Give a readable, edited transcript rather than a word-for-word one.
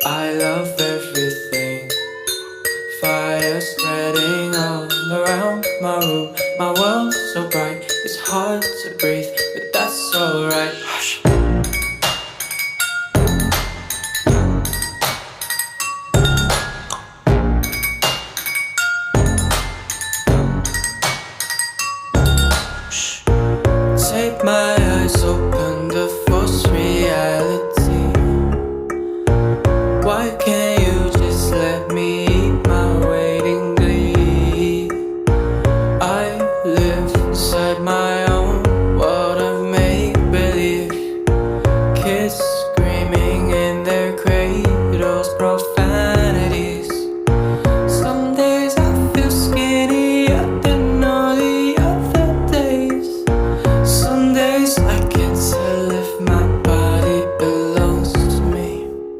I love everything. Fire spreading all around my room. My world's so bright, it's hard to breathe, but that's alright. Hush. Shh. Take my eyes open to force reality. Why can't you just let me eat my weight in glee? I live inside my own world of make-believe. Kids screaming in their cradles,